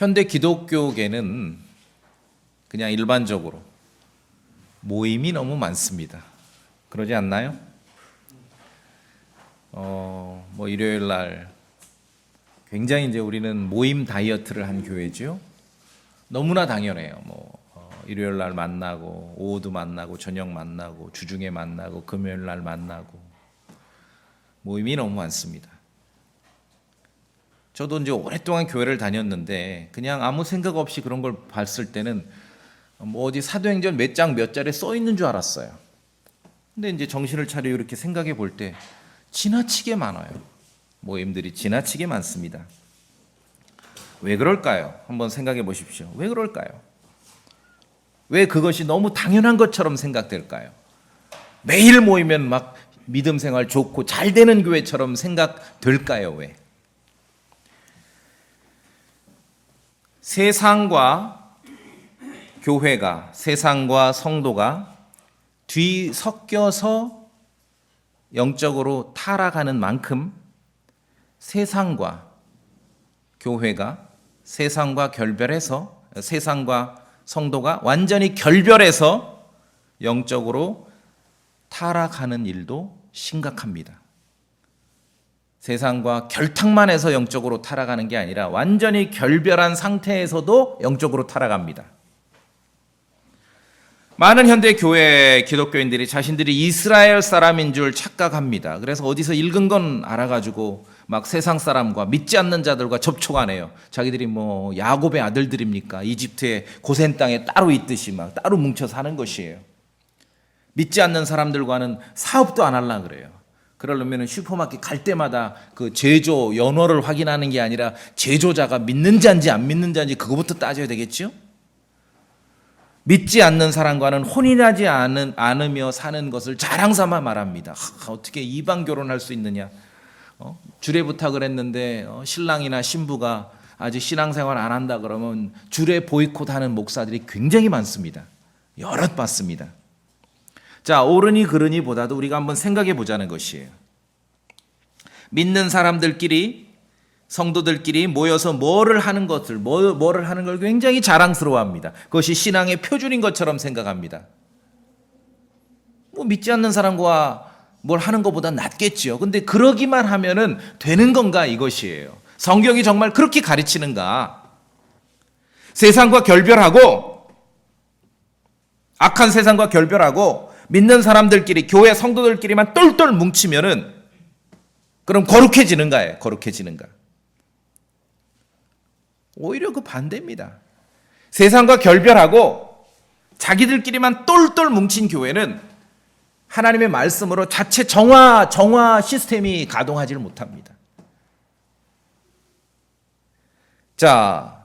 현대 기독교계는 그냥 일반적으로 모임이 너무 많습니다. 그러지 않나요? 일요일 날 굉장히 이제 우리는 모임 다이어트를 한 교회죠. 너무나 당연해요. 일요일 날 만나고, 오후도 만나고, 저녁 만나고, 주중에 만나고, 금요일 날 만나고, 모임이 너무 많습니다. 저도 이제 오랫동안 교회를 다녔는데 그냥 아무 생각 없이 그런 걸 봤을 때는 어디 사도행전 몇 장 몇 절에 써 있는 줄 알았어요. 근데 이제 정신을 차려 이렇게 생각해 볼 때 지나치게 많아요. 모임들이 지나치게 많습니다. 왜 그럴까요? 한번 생각해 보십시오. 왜 그럴까요? 왜 그것이 너무 당연한 것처럼 생각될까요? 매일 모이면 막 믿음 생활 좋고 잘 되는 교회처럼 생각될까요? 왜? 세상과 교회가, 세상과 성도가 뒤섞여서 영적으로 타락하는 만큼 세상과 교회가 세상과 결별해서, 세상과 성도가 완전히 결별해서 영적으로 타락하는 일도 심각합니다. 세상과 결탁만 해서 영적으로 타락하는 게 아니라 완전히 결별한 상태에서도 영적으로 타락합니다. 많은 현대 교회 기독교인들이 자신들이 이스라엘 사람인 줄 착각합니다. 그래서 어디서 읽은 건 알아가지고 막 세상 사람과 믿지 않는 자들과 접촉하네요. 자기들이 야곱의 아들들입니까? 이집트의 고센 땅에 따로 있듯이 막 따로 뭉쳐 사는 것이에요. 믿지 않는 사람들과는 사업도 안 하려고 그래요. 그러려면 슈퍼마켓 갈 때마다 그 제조 연호를 확인하는 게 아니라 제조자가 믿는 자인지 안 믿는 자인지 그거부터 따져야 되겠죠? 믿지 않는 사람과는 혼인하지 않으며 사는 것을 자랑 삼아 말합니다. 어떻게 이방 결혼할 수 있느냐? 주례 부탁을 했는데 신랑이나 신부가 아직 신앙생활 안 한다 그러면 주례 보이콧하는 목사들이 굉장히 많습니다. 여럿 봤습니다. 자, 옳으니 그르니 보다도 우리가 한번 생각해 보자는 것이에요. 믿는 사람들끼리, 성도들끼리 모여서 뭐를 하는 걸 굉장히 자랑스러워합니다. 그것이 신앙의 표준인 것처럼 생각합니다. 믿지 않는 사람과 뭘 하는 것보다 낫겠지요. 근데 그러기만 하면은 되는 건가 이것이에요. 성경이 정말 그렇게 가르치는가? 세상과 결별하고, 악한 세상과 결별하고 믿는 사람들끼리, 교회 성도들끼리만 똘똘 뭉치면은 그럼 거룩해지는가요? 거룩해지는가? 오히려 그 반대입니다. 세상과 결별하고 자기들끼리만 똘똘 뭉친 교회는 하나님의 말씀으로 자체 정화 시스템이 가동하지를 못합니다. 자,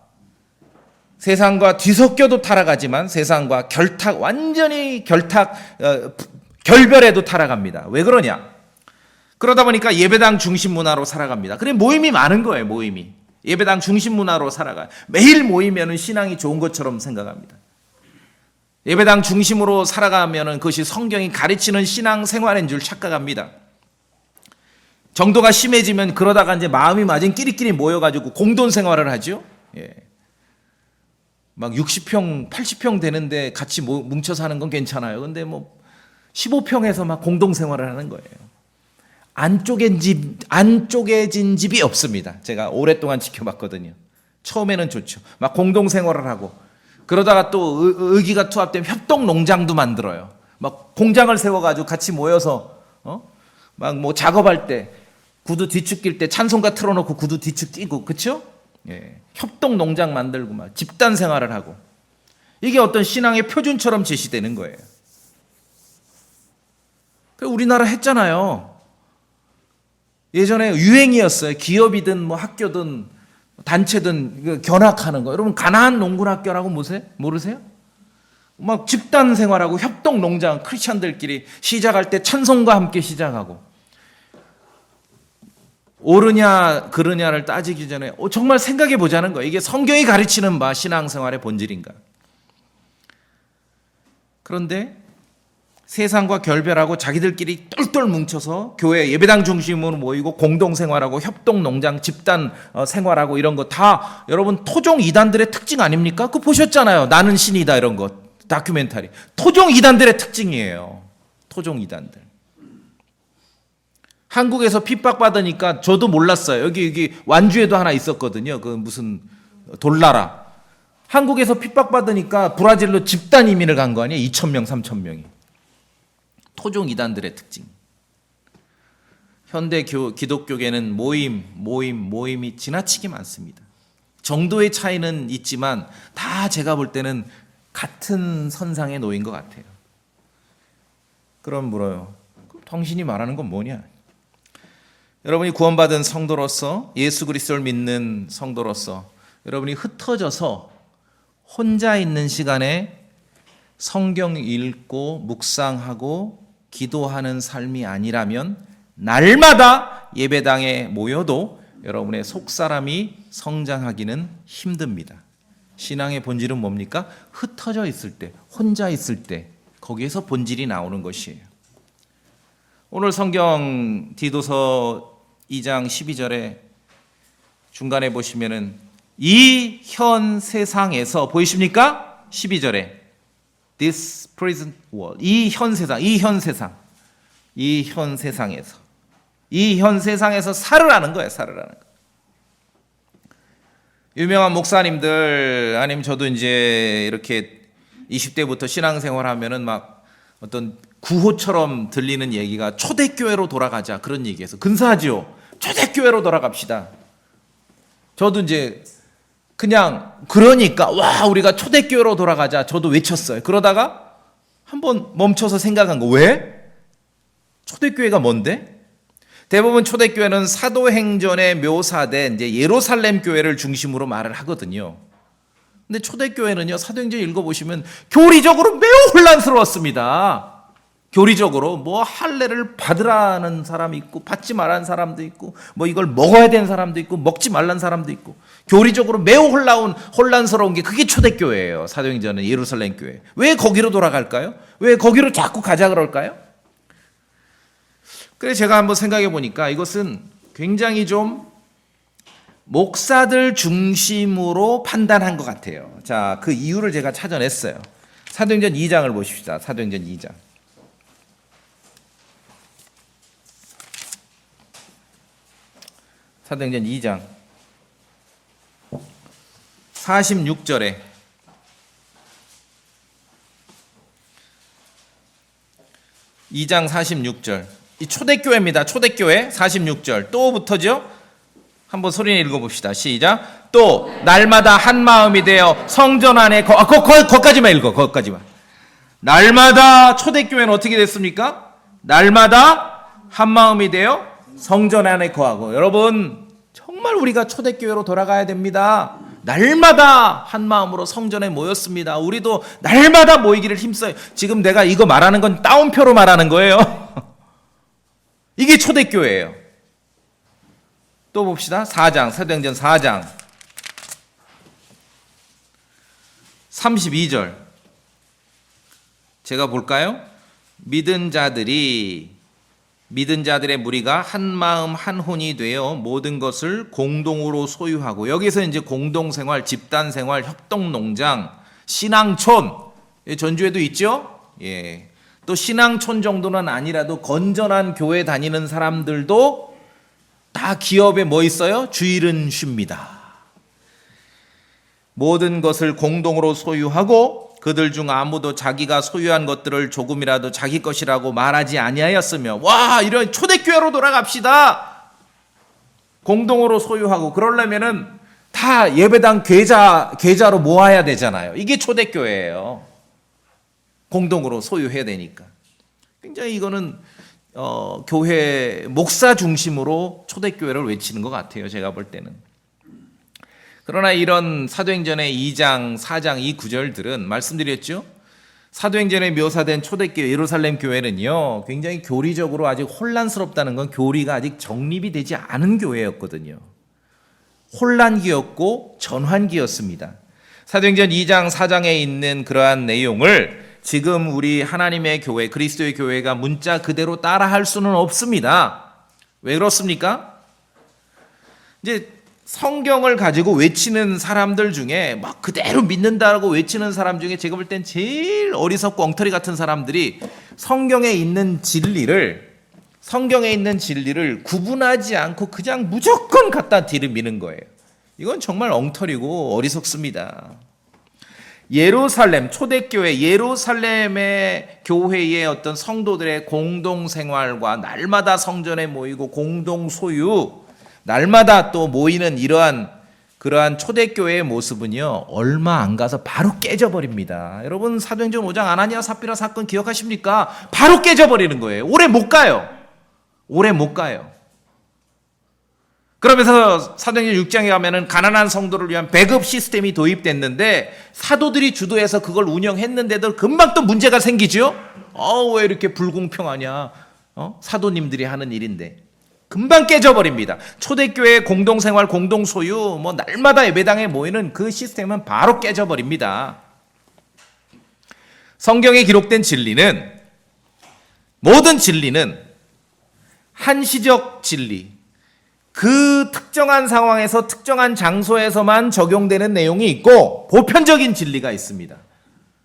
세상과 뒤섞여도 타락하지만 세상과 완전히 결별해도 타락합니다. 왜 그러냐? 그러다 보니까 예배당 중심 문화로 살아갑니다. 그래, 모임이 많은 거예요, 모임이. 예배당 중심 문화로 살아가요. 매일 모이면 신앙이 좋은 것처럼 생각합니다. 예배당 중심으로 살아가면 그것이 성경이 가르치는 신앙 생활인 줄 착각합니다. 정도가 심해지면 그러다가 이제 마음이 맞은 끼리끼리 모여가지고 공동 생활을 하죠. 막 60평, 80평 되는데 같이 뭉쳐 사는 건 괜찮아요. 근데 15평에서 막 공동 생활을 하는 거예요. 안쪽에진 집이 없습니다. 제가 오랫동안 지켜봤거든요. 처음에는 좋죠. 막 공동 생활을 하고 그러다가 또 의기가 투합되면 협동 농장도 만들어요. 막 공장을 세워가지고 같이 모여서 막 작업할 때 구두 뒤축 낄 때 찬송가 틀어놓고 구두 뒤축 끼고, 그렇죠? 협동 농장 만들고 막 집단 생활을 하고, 이게 어떤 신앙의 표준처럼 제시되는 거예요. 우리나라 했잖아요. 예전에 유행이었어요. 기업이든 학교든 단체든 견학하는 거. 여러분 가나안 농군학교라고 모르세요? 막 집단 생활하고 협동 농장, 크리스천들끼리 시작할 때 찬송과 함께 시작하고, 옳으냐 그르냐를 따지기 전에 정말 생각해 보자는 거예요. 이게 성경이 가르치는 신앙생활의 본질인가? 그런데 세상과 결별하고 자기들끼리 똘똘 뭉쳐서 교회 예배당 중심으로 모이고 공동생활하고 협동농장 집단 생활하고 이런 거 다 여러분 토종 이단들의 특징 아닙니까? 그거 보셨잖아요. 나는 신이다 이런 거 다큐멘터리. 토종 이단들의 특징이에요. 토종 이단들. 한국에서 핍박받으니까 저도 몰랐어요. 여기 완주에도 하나 있었거든요. 그 무슨 돌나라. 한국에서 핍박받으니까 브라질로 집단 이민을 간 거 아니에요? 2,000명, 3,000명이. 토종 이단들의 특징. 현대 기독교계는 모임이 지나치게 많습니다. 정도의 차이는 있지만 다 제가 볼 때는 같은 선상에 놓인 것 같아요. 그럼 물어요. 당신이 말하는 건 뭐냐? 여러분이 구원받은 성도로서 예수 그리스도를 믿는 성도로서 여러분이 흩어져서 혼자 있는 시간에 성경 읽고 묵상하고 기도하는 삶이 아니라면 날마다 예배당에 모여도 여러분의 속사람이 성장하기는 힘듭니다. 신앙의 본질은 뭡니까? 흩어져 있을 때, 혼자 있을 때 거기에서 본질이 나오는 것이에요. 오늘 성경 디도서 2장 12절에 중간에 보시면은 이 현 세상에서 보이십니까? 12절에 This present world. 이 현 세상에서 살으라는 거예요. 살으라는 거. 유명한 목사님들 아니면 저도 이제 이렇게 20대부터 신앙생활하면은 막 어떤 구호처럼 들리는 얘기가 초대교회로 돌아가자 그런 얘기해서 근사하지요. 초대교회로 돌아갑시다. 저도 이제 그냥 그러니까 와 우리가 초대교회로 돌아가자 저도 외쳤어요. 그러다가 한번 멈춰서 생각한 거 왜? 초대교회가 뭔데? 대부분 초대교회는 사도행전에 묘사된 이제 예루살렘 교회를 중심으로 말을 하거든요. 근데 초대교회는요 사도행전 읽어보시면 교리적으로 매우 혼란스러웠습니다. 교리적으로 뭐 할례를 받으라는 사람이 있고 받지 말라는 사람도 있고 뭐 이걸 먹어야 되는 사람도 있고 먹지 말라는 사람도 있고 교리적으로 매우 혼란스러운 게 그게 초대교회예요. 사도행전은 예루살렘 교회. 왜 거기로 돌아갈까요? 왜 거기로 자꾸 가자 그럴까요? 그래서 제가 한번 생각해 보니까 이것은 굉장히 좀 목사들 중심으로 판단한 것 같아요. 자, 그 이유를 제가 찾아냈어요. 사도행전 2장을 보십시다. 사도행전 2장. 사도행전 2장 46절에 이 초대교회입니다. 초대교회 46절 또부터죠. 한번 소리내 읽어봅시다. 시작. 또 날마다 한 마음이 되어 성전 안에 거기까지만 읽어. 거기까지만. 날마다 초대교회는 어떻게 됐습니까? 날마다 한 마음이 되어 성전 안에 거하고. 여러분 정말 우리가 초대교회로 돌아가야 됩니다. 날마다 한 마음으로 성전에 모였습니다. 우리도 날마다 모이기를 힘써요. 지금 내가 이거 말하는 건 따옴표로 말하는 거예요. 이게 초대교회예요. 또 봅시다. 4장, 사도행전 4장 32절 제가 볼까요? 믿은 자들의 무리가 한 마음 한 혼이 되어 모든 것을 공동으로 소유하고 여기서 이제 공동생활, 집단생활, 협동농장, 신앙촌 전주에도 있죠? 예. 또 신앙촌 정도는 아니라도 건전한 교회 다니는 사람들도 다 기업에 뭐 있어요? 주일은 쉽니다. 모든 것을 공동으로 소유하고 그들 중 아무도 자기가 소유한 것들을 조금이라도 자기 것이라고 말하지 아니하였으며 와 이런 초대교회로 돌아갑시다. 공동으로 소유하고 그러려면은 다 예배당 계좌로 모아야 되잖아요. 이게 초대교회예요. 공동으로 소유해야 되니까. 굉장히 이거는 교회 목사 중심으로 초대교회를 외치는 것 같아요. 제가 볼 때는. 그러나 이런 사도행전의 2장, 4장 이 구절들은 말씀드렸죠. 사도행전에 묘사된 초대교회 예루살렘 교회는요. 굉장히 교리적으로 아직 혼란스럽다는 건 교리가 아직 정립이 되지 않은 교회였거든요. 혼란기였고 전환기였습니다. 사도행전 2장, 4장에 있는 그러한 내용을 지금 우리 하나님의 교회, 그리스도의 교회가 문자 그대로 따라할 수는 없습니다. 왜 그렇습니까? 이제 성경을 가지고 외치는 사람들 중에 막 그대로 믿는다고 외치는 사람 중에 제가 볼 땐 제일 어리석고 엉터리 같은 사람들이 성경에 있는 진리를 구분하지 않고 그냥 무조건 갖다 들이미는 거예요. 이건 정말 엉터리고 어리석습니다. 예루살렘 초대교회 예루살렘의 교회의 어떤 성도들의 공동 생활과 날마다 성전에 모이고 공동 소유, 날마다 또 모이는 그러한 초대교회의 모습은요, 얼마 안 가서 바로 깨져버립니다. 여러분, 사도행전 5장 아나니아 삽비라 사건 기억하십니까? 바로 깨져버리는 거예요. 오래 못 가요. 그러면서 사도행전 6장에 가면은 가난한 성도를 위한 배급 시스템이 도입됐는데 사도들이 주도해서 그걸 운영했는데도 금방 또 문제가 생기죠. 왜 이렇게 불공평하냐? 사도님들이 하는 일인데 금방 깨져버립니다. 초대교회 공동생활, 공동소유, 날마다 예배당에 모이는 그 시스템은 바로 깨져버립니다. 성경에 기록된 모든 진리는 한시적 진리, 그 특정한 상황에서 특정한 장소에서만 적용되는 내용이 있고 보편적인 진리가 있습니다.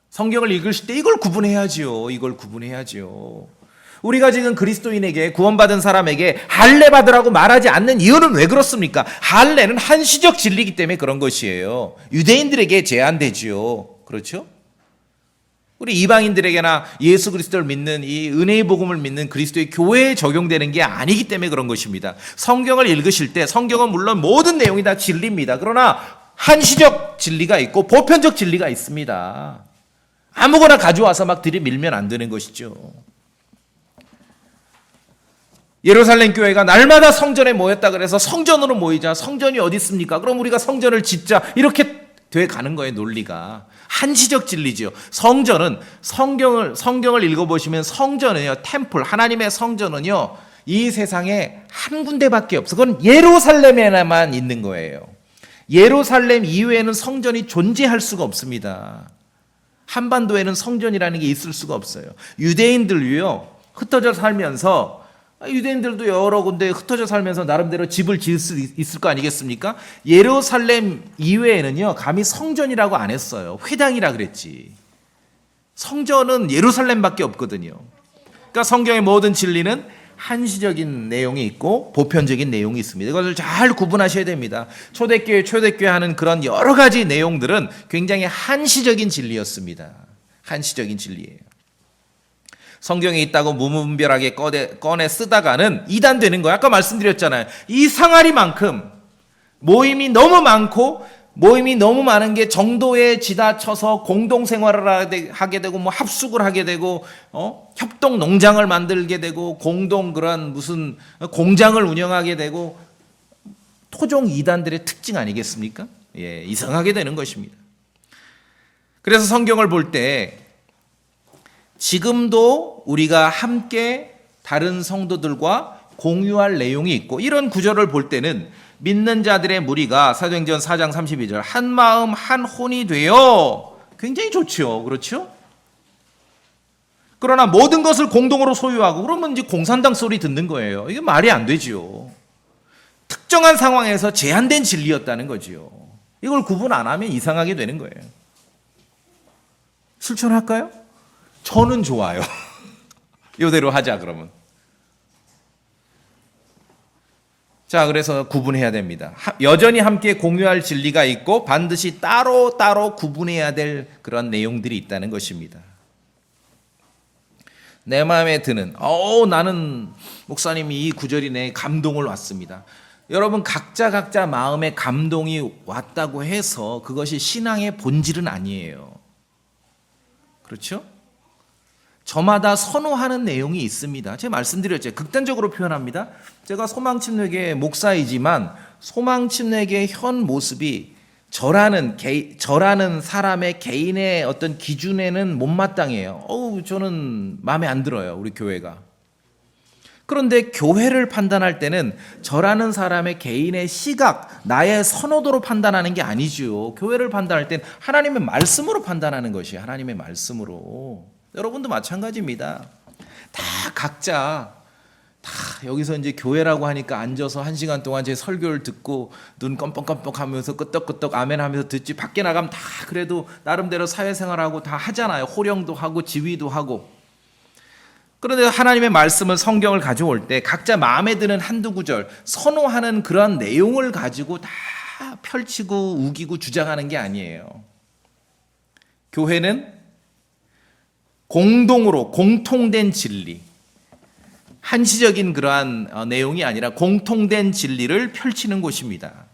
성경을 읽으실 때 이걸 구분해야지요. 우리가 지금 그리스도인에게, 구원받은 사람에게 할례 받으라고 말하지 않는 이유는 왜 그렇습니까? 할례는 한시적 진리이기 때문에 그런 것이에요. 유대인들에게 제한되지요. 그렇죠? 우리 이방인들에게나 예수 그리스도를 믿는 이 은혜의 복음을 믿는 그리스도의 교회에 적용되는 게 아니기 때문에 그런 것입니다. 성경을 읽으실 때 성경은 물론 모든 내용이 다 진리입니다. 그러나 한시적 진리가 있고 보편적 진리가 있습니다. 아무거나 가져와서 막 들이밀면 안 되는 것이죠. 예루살렘 교회가 날마다 성전에 모였다 그래서 성전으로 모이자. 성전이 어디 있습니까? 그럼 우리가 성전을 짓자. 이렇게 돼 가는 거예요, 논리가. 한시적 진리지요. 성경을 읽어보시면 성전은요, 템플, 하나님의 성전은요, 이 세상에 한 군데밖에 없어. 그건 예루살렘에만 있는 거예요. 예루살렘 이외에는 성전이 존재할 수가 없습니다. 한반도에는 성전이라는 게 있을 수가 없어요. 유대인들도요, 흩어져 살면서, 유대인들도 여러 군데 흩어져 살면서 나름대로 집을 지을 수 있을 거 아니겠습니까? 예루살렘 이외에는요, 감히 성전이라고 안 했어요. 회당이라 그랬지. 성전은 예루살렘밖에 없거든요. 그러니까 성경의 모든 진리는 한시적인 내용이 있고 보편적인 내용이 있습니다. 이것을 잘 구분하셔야 됩니다. 초대교회 하는 그런 여러 가지 내용들은 굉장히 한시적인 진리였습니다. 한시적인 진리예요. 성경에 있다고 무분별하게 꺼내 쓰다가는 이단되는 거예요. 아까 말씀드렸잖아요. 이 상아리만큼 모임이 너무 많은 게 정도에 지나쳐서 공동생활을 하게 되고 합숙을 하게 되고 협동 농장을 만들게 되고 공동 그런 무슨 공장을 운영하게 되고 토종 이단들의 특징 아니겠습니까? 예, 이상하게 되는 것입니다. 그래서 성경을 볼 때 지금도 우리가 함께 다른 성도들과 공유할 내용이 있고 이런 구절을 볼 때는 믿는 자들의 무리가 사도행전 4장 32절 한 마음 한 혼이 되어 굉장히 좋죠. 그렇죠? 그러나 모든 것을 공동으로 소유하고 그러면 이제 공산당 소리 듣는 거예요. 이게 말이 안 되지요. 특정한 상황에서 제한된 진리였다는 거지요. 이걸 구분 안 하면 이상하게 되는 거예요. 실천할까요? 저는 좋아요. 이대로 하자 그러면. 자, 그래서 구분해야 됩니다. 여전히 함께 공유할 진리가 있고 반드시 따로 구분해야 될 그런 내용들이 있다는 것입니다. 내 마음에 드는 나는 목사님이 이 구절이 내 감동을 왔습니다. 여러분 각자 마음에 감동이 왔다고 해서 그것이 신앙의 본질은 아니에요. 그렇죠? 저마다 선호하는 내용이 있습니다. 제가 말씀드렸죠. 극단적으로 표현합니다. 제가 소망침례교회 목사이지만 소망침례교회의 현 모습이 저라는 사람의 개인의 어떤 기준에는 못마땅해요. 저는 마음에 안 들어요. 우리 교회가. 그런데 교회를 판단할 때는 저라는 사람의 개인의 시각, 나의 선호도로 판단하는 게 아니죠. 교회를 판단할 땐 하나님의 말씀으로 판단하는 것이에요. 하나님의 말씀으로. 여러분도 마찬가지입니다. 다 각자 여기서 이제 교회라고 하니까 앉아서 1시간 동안 제 설교를 듣고 눈 껌뻑껌뻑 하면서 끄떡끄떡 아멘 하면서 듣지, 밖에 나가면 다 그래도 나름대로 사회생활하고 다 하잖아요. 호령도 하고 지휘도 하고. 그런데 하나님의 말씀을, 성경을 가져올 때 각자 마음에 드는 한두 구절, 선호하는 그런 내용을 가지고 다 펼치고 우기고 주장하는 게 아니에요. 교회는 공동으로 공통된 진리, 한시적인 그러한 내용이 아니라 공통된 진리를 펼치는 곳입니다.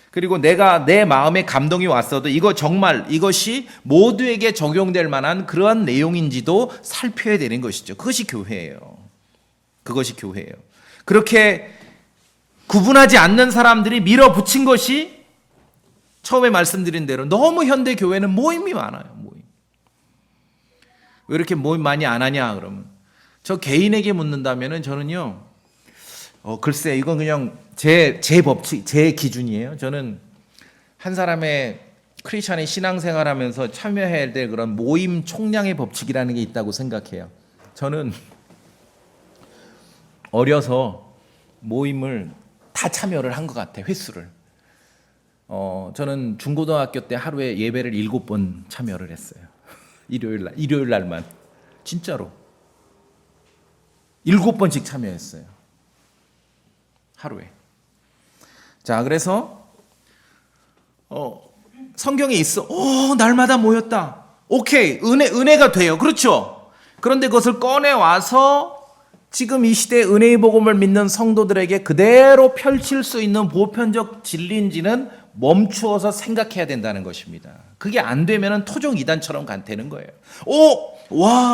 그리고 내가 내 마음에 감동이 왔어도 이것이 모두에게 적용될 만한 그러한 내용인지도 살펴야 되는 것이죠. 그것이 교회예요. 그것이 교회예요. 그렇게 구분하지 않는 사람들이 밀어붙인 것이 처음에 말씀드린 대로 너무 현대 교회는 모임이 많아요. 모임. 왜 이렇게 모임 많이 안 하냐 그러면 저 개인에게 묻는다면은 저는요. 글쎄 이건 그냥 제 법칙, 제 기준이에요. 저는 한 사람의 크리스천의 신앙생활하면서 참여해야 될 그런 모임 총량의 법칙이라는 게 있다고 생각해요. 저는 어려서 모임을 다 참여를 한 것 같아요. 횟수를. 저는 중고등학교 때 하루에 예배를 7번 참여를 했어요. 일요일 날만. 진짜로. 7번씩 참여했어요. 하루에. 자, 그래서 성경에 있어. 날마다 모였다. 오케이. 은혜가 돼요. 그렇죠? 그런데 그것을 꺼내 와서 지금 이 시대에 은혜의 복음을 믿는 성도들에게 그대로 펼칠 수 있는 보편적 진리인지는 멈추어서 생각해야 된다는 것입니다. 그게 안 되면 토종 이단처럼 되는 거예요.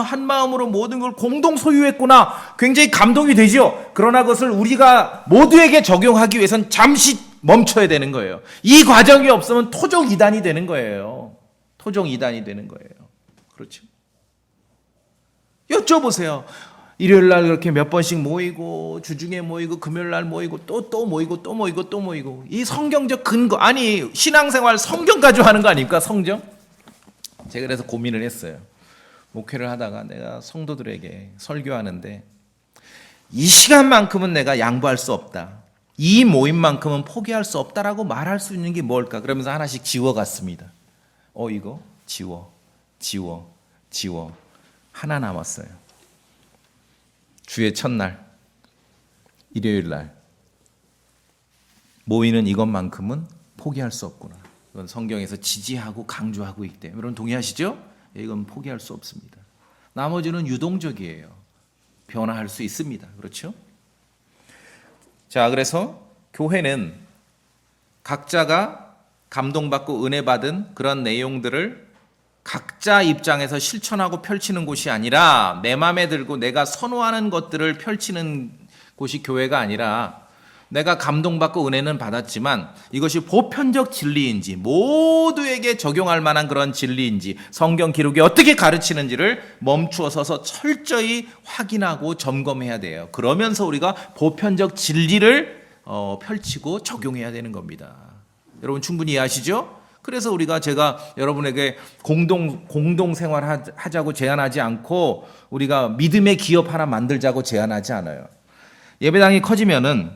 한 마음으로 모든 걸 공동 소유했구나. 굉장히 감동이 되죠. 그러나 그것을 우리가 모두에게 적용하기 위해서는 잠시 멈춰야 되는 거예요. 이 과정이 없으면 토종 이단이 되는 거예요. 토종 이단이 되는 거예요. 그렇죠? 여쭤보세요. 일요일 날 그렇게 몇 번씩 모이고 주중에 모이고 금요일 날 모이고 또 모이고 이 성경적 근거, 아니 신앙생활 성경 가지고 하는 거 아닙니까? 성경? 제가 그래서 고민을 했어요. 목회를 하다가 내가 성도들에게 설교하는데 이 시간만큼은 내가 양보할 수 없다, 이 모임만큼은 포기할 수 없다라고 말할 수 있는 게 뭘까? 그러면서 하나씩 지워갔습니다. 이거 지워 하나 남았어요. 주의 첫날 일요일 날 모이는 이것만큼은 포기할 수 없구나. 이건 성경에서 지지하고 강조하고 있기 때문에. 여러분 동의하시죠? 이건 포기할 수 없습니다. 나머지는 유동적이에요. 변화할 수 있습니다. 그렇죠? 자, 그래서 교회는 각자가 감동받고 은혜 받은 그런 내용들을 각자 입장에서 실천하고 펼치는 곳이 아니라, 내 마음에 들고 내가 선호하는 것들을 펼치는 곳이 교회가 아니라, 내가 감동받고 은혜는 받았지만 이것이 보편적 진리인지, 모두에게 적용할 만한 그런 진리인지, 성경 기록이 어떻게 가르치는지를 멈추어 서서 철저히 확인하고 점검해야 돼요. 그러면서 우리가 보편적 진리를 펼치고 적용해야 되는 겁니다. 여러분 충분히 이해하시죠? 그래서 제가 여러분에게 공동 생활하자고 제안하지 않고 우리가 믿음의 기업 하나 만들자고 제안하지 않아요. 예배당이 커지면은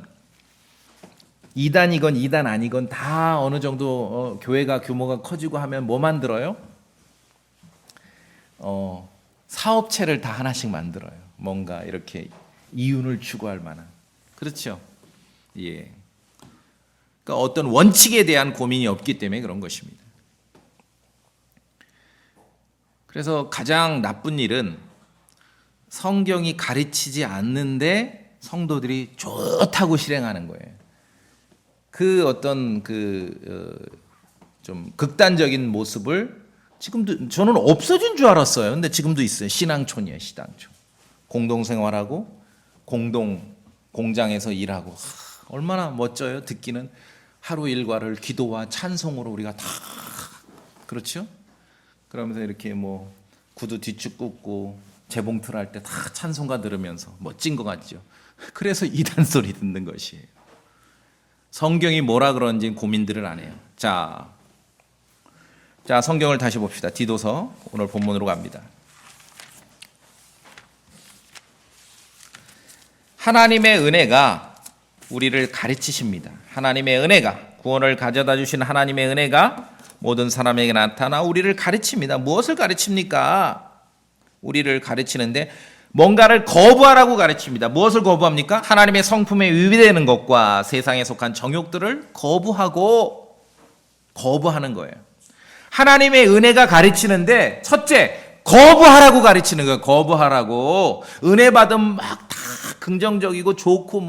이단이건 이단 아니건 다 어느 정도 교회가 규모가 커지고 하면 뭐 만들어요? 사업체를 다 하나씩 만들어요. 뭔가 이렇게 이윤을 추구할 만한. 그렇죠? 예. 그러니까 어떤 원칙에 대한 고민이 없기 때문에 그런 것입니다. 그래서 가장 나쁜 일은 성경이 가르치지 않는데 성도들이 좋다고 실행하는 거예요. 그 어떤 좀 극단적인 모습을 지금도 저는 없어진 줄 알았어요. 근데 지금도 있어요. 신앙촌이에요. 신앙촌. 공동생활하고 공장에서 일하고 얼마나 멋져요. 듣기는 하루 일과를 기도와 찬송으로 우리가 다, 그렇죠? 그러면서 이렇게 뭐 구두 뒤축 굽고 재봉틀 할 때 다 찬송가 들으면서 멋진 것 같죠. 그래서 이단 소리 듣는 것이에요. 성경이 뭐라 그런지 고민들을 안 해요. 자, 성경을 다시 봅시다. 디도서 오늘 본문으로 갑니다. 하나님의 은혜가 우리를 가르치십니다. 하나님의 은혜가, 구원을 가져다 주신 하나님의 은혜가 모든 사람에게 나타나 우리를 가르칩니다. 무엇을 가르칩니까? 우리를 가르치는데 뭔가를 거부하라고 가르칩니다. 무엇을 거부합니까? 하나님의 성품에 위배되는 것과 세상에 속한 정욕들을 거부하는 거예요. 하나님의 은혜가 가르치는데 첫째, 거부하라고 가르치는 거예요. 거부하라고. 은혜 받으면 막 다 긍정적이고 좋고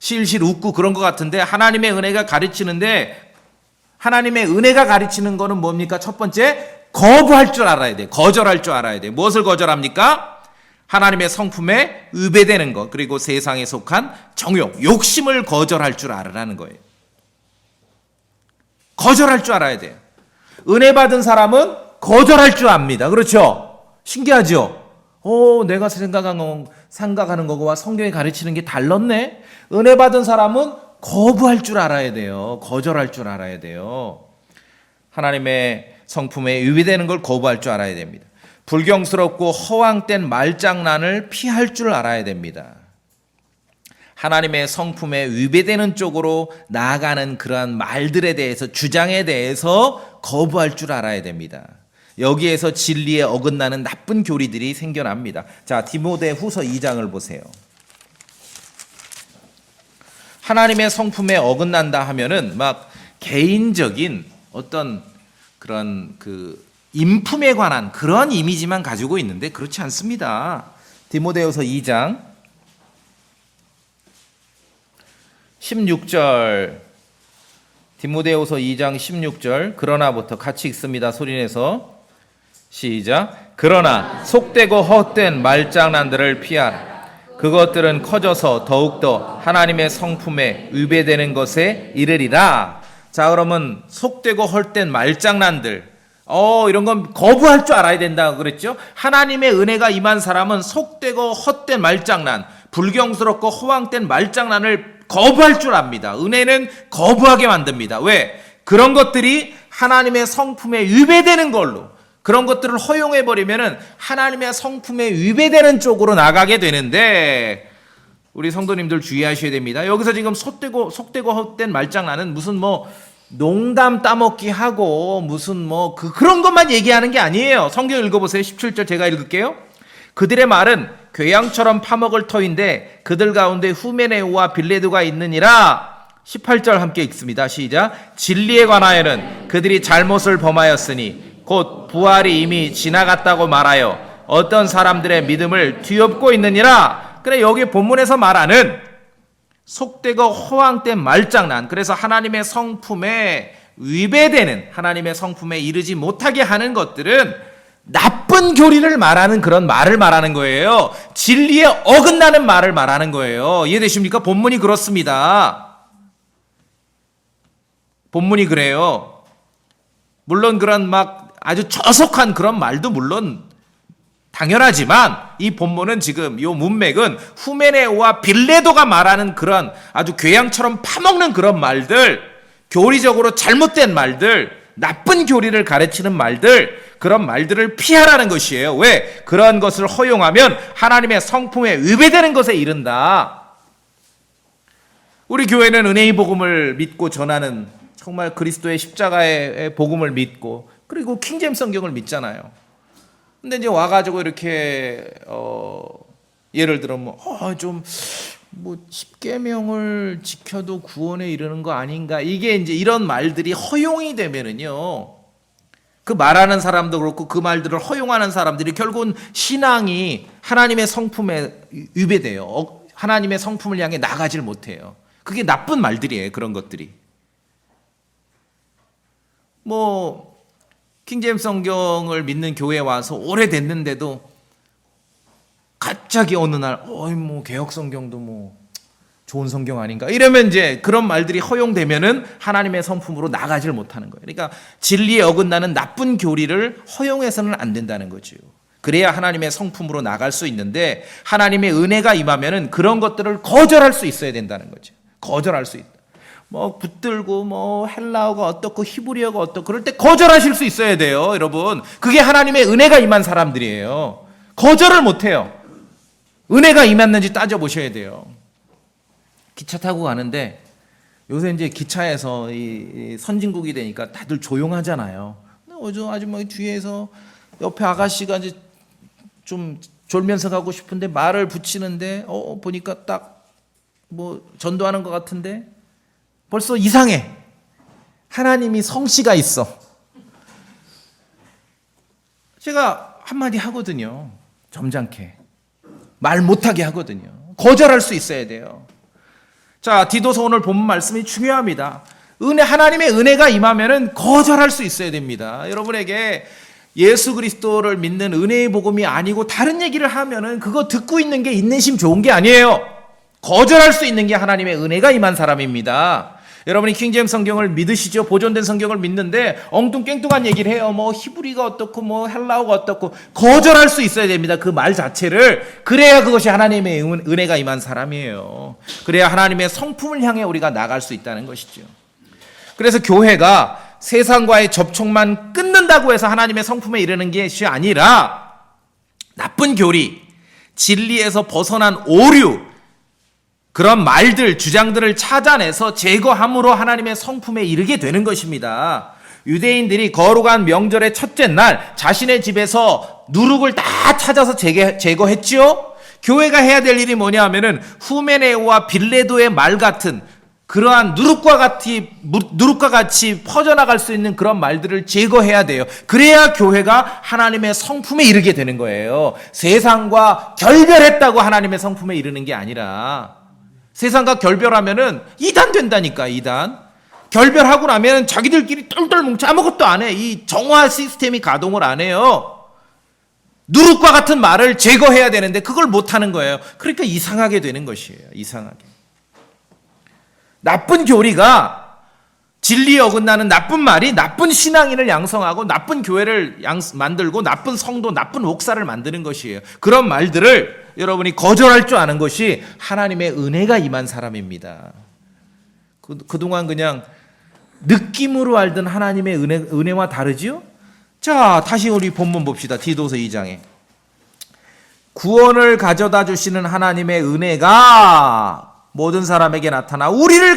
실실 웃고 그런 것 같은데 하나님의 은혜가 가르치는데 하나님의 은혜가 가르치는 거는 뭡니까? 첫 번째, 거부할 줄 알아야 돼. 거절할 줄 알아야 돼. 무엇을 거절합니까? 하나님의 성품에 위배되는 것, 그리고 세상에 속한 정욕, 욕심을 거절할 줄 알으라는 거예요. 거절할 줄 알아야 돼요. 은혜 받은 사람은 거절할 줄 압니다. 그렇죠? 신기하죠? 내가 생각하는 거와 성경이 가르치는 게 달랐네? 은혜 받은 사람은 거부할 줄 알아야 돼요. 거절할 줄 알아야 돼요. 하나님의 성품에 위배되는 걸 거부할 줄 알아야 됩니다. 불경스럽고 허황된 말장난을 피할 줄 알아야 됩니다. 하나님의 성품에 위배되는 쪽으로 나아가는 그러한 말들에 대해서, 주장에 대해서 거부할 줄 알아야 됩니다. 여기에서 진리에 어긋나는 나쁜 교리들이 생겨납니다. 자, 디모데후서 2장을 보세요. 하나님의 성품에 어긋난다 하면은 막 개인적인 어떤 그런 인품에 관한 그런 이미지만 가지고 있는데 그렇지 않습니다. 디모데후서 2장 16절, 디모데후서 2장 16절, 그러나부터 같이 읽습니다. 소리내서 시작. 그러나 속되고 헛된 말장난들을 피하라. 그것들은 커져서 더욱더 하나님의 성품에 위배되는 것에 이르리라. 자, 그러면 속되고 헛된 말장난들, 이런 건 거부할 줄 알아야 된다고 그랬죠. 하나님의 은혜가 임한 사람은 속되고 헛된 말장난, 불경스럽고 허황된 말장난을 거부할 줄 압니다. 은혜는 거부하게 만듭니다. 왜? 그런 것들이 하나님의 성품에 위배되는 걸로, 그런 것들을 허용해버리면 하나님의 성품에 위배되는 쪽으로 나가게 되는데, 우리 성도님들 주의하셔야 됩니다. 여기서 지금 속되고 헛된 말장난은 무슨 농담 따먹기 하고 무슨 그런 것만 얘기하는 게 아니에요. 성경 읽어보세요. 17절 제가 읽을게요. 그들의 말은 괴양처럼 파먹을 터인데 그들 가운데 후메네오와 빌레도가 있느니라. 18절 함께 읽습니다. 시작. 진리에 관하여는 그들이 잘못을 범하였으니 곧 부활이 이미 지나갔다고 말하여 어떤 사람들의 믿음을 뒤엎고 있느니라. 그래, 여기 본문에서 말하는 속되고 허황된 말장난, 그래서 하나님의 성품에 위배되는, 하나님의 성품에 이르지 못하게 하는 것들은 나쁜 교리를 말하는 그런 말을 말하는 거예요. 진리에 어긋나는 말을 말하는 거예요. 이해되십니까? 본문이 그렇습니다. 본문이 그래요. 물론 그런 아주 저속한 그런 말도 물론 당연하지만 이 본문은 지금 이 문맥은 후메네오와 빌레도가 말하는 그런 아주 괴양처럼 파먹는 그런 말들, 교리적으로 잘못된 말들, 나쁜 교리를 가르치는 말들, 그런 말들을 피하라는 것이에요. 왜? 그런 것을 허용하면 하나님의 성품에 위배되는 것에 이른다. 우리 교회는 은혜의 복음을 믿고 전하는, 정말 그리스도의 십자가의 복음을 믿고, 그리고 킹제임스 성경을 믿잖아요. 근데 이제 와가지고 이렇게 예를 들어 십계명을 지켜도 구원에 이르는 거 아닌가, 이게 이제 이런 말들이 허용이 되면은요, 그 말하는 사람도 그렇고 그 말들을 허용하는 사람들이 결국은 신앙이 하나님의 성품에 위배돼요. 하나님의 성품을 향해 나가질 못해요. 그게 나쁜 말들이에요. 그런 것들이. 킹제임스 성경을 믿는 교회에 와서 오래됐는데도 갑자기 어느 날 개역 성경도 좋은 성경 아닌가, 이러면 이제 그런 말들이 허용되면은 하나님의 성품으로 나가질 못하는 거예요. 그러니까 진리에 어긋나는 나쁜 교리를 허용해서는 안 된다는 거죠. 그래야 하나님의 성품으로 나갈 수 있는데, 하나님의 은혜가 임하면은 그런 것들을 거절할 수 있어야 된다는 거죠. 거절할 수 있다. 뭐 붙들고 뭐 헬라어가 어떻고 히브리어가 어떻고 그럴 때 거절하실 수 있어야 돼요, 여러분. 그게 하나님의 은혜가 임한 사람들이에요. 거절을 못 해요. 은혜가 임했는지 따져보셔야 돼요. 기차 타고 가는데 요새 이제 기차에서 이 선진국이 되니까 다들 조용하잖아요. 어저 아줌마 뒤에서 옆에 아가씨가 이제 좀 졸면서 가고 싶은데 말을 붙이는데 보니까 딱 뭐 전도하는 것 같은데 벌써 이상해. 하나님이 성씨가 있어. 제가 한마디 하거든요. 점잖게. 말 못하게 하거든요. 거절할 수 있어야 돼요. 자, 디도서 오늘 본 말씀이 중요합니다. 하나님의 은혜가 임하면은 거절할 수 있어야 됩니다. 여러분에게 예수 그리스도를 믿는 은혜의 복음이 아니고 다른 얘기를 하면은 그거 듣고 있는 게 인내심 좋은 게 아니에요. 거절할 수 있는 게 하나님의 은혜가 임한 사람입니다. 여러분이 킹제임스 성경을 믿으시죠? 보존된 성경을 믿는데 엉뚱깽뚱한 얘기를 해요. 뭐 히브리가 어떻고 뭐 헬라어가 어떻고. 거절할 수 있어야 됩니다. 그 말 자체를. 그래야 그것이 하나님의 은혜가 임한 사람이에요. 그래야 하나님의 성품을 향해 우리가 나갈 수 있다는 것이죠. 그래서 교회가 세상과의 접촉만 끊는다고 해서 하나님의 성품에 이르는 것이 아니라 나쁜 교리, 진리에서 벗어난 오류, 그런 말들, 주장들을 찾아내서 제거함으로 하나님의 성품에 이르게 되는 것입니다. 유대인들이 거룩한 명절의 첫째 날 자신의 집에서 누룩을 다 찾아서 제거했지요. 교회가 해야 될 일이 뭐냐 하면은 후메네오와 빌레도의 말 같은 그러한 누룩과 같이 퍼져나갈 수 있는 그런 말들을 제거해야 돼요. 그래야 교회가 하나님의 성품에 이르게 되는 거예요. 세상과 결별했다고 하나님의 성품에 이르는 게 아니라, 세상과 결별하면은 이단 된다니까, 이단. 결별하고 나면 자기들끼리 똘똘 뭉쳐 아무것도 안 해. 이 정화 시스템이 가동을 안 해요. 누룩과 같은 말을 제거해야 되는데 그걸 못 하는 거예요. 그러니까 이상하게 되는 것이에요. 이상하게. 나쁜 교리가, 진리에 어긋나는 나쁜 말이 나쁜 신앙인을 양성하고 나쁜 교회를 만들고 나쁜 성도, 나쁜 목사를 만드는 것이에요. 그런 말들을 여러분이 거절할 줄 아는 것이 하나님의 은혜가 임한 사람입니다. 그동안 그냥 느낌으로 알던 하나님의 은혜와 다르지요? 자, 다시 우리 본문 봅시다. 디도서 2장에. 구원을 가져다 주시는 하나님의 은혜가 모든 사람에게 나타나 우리를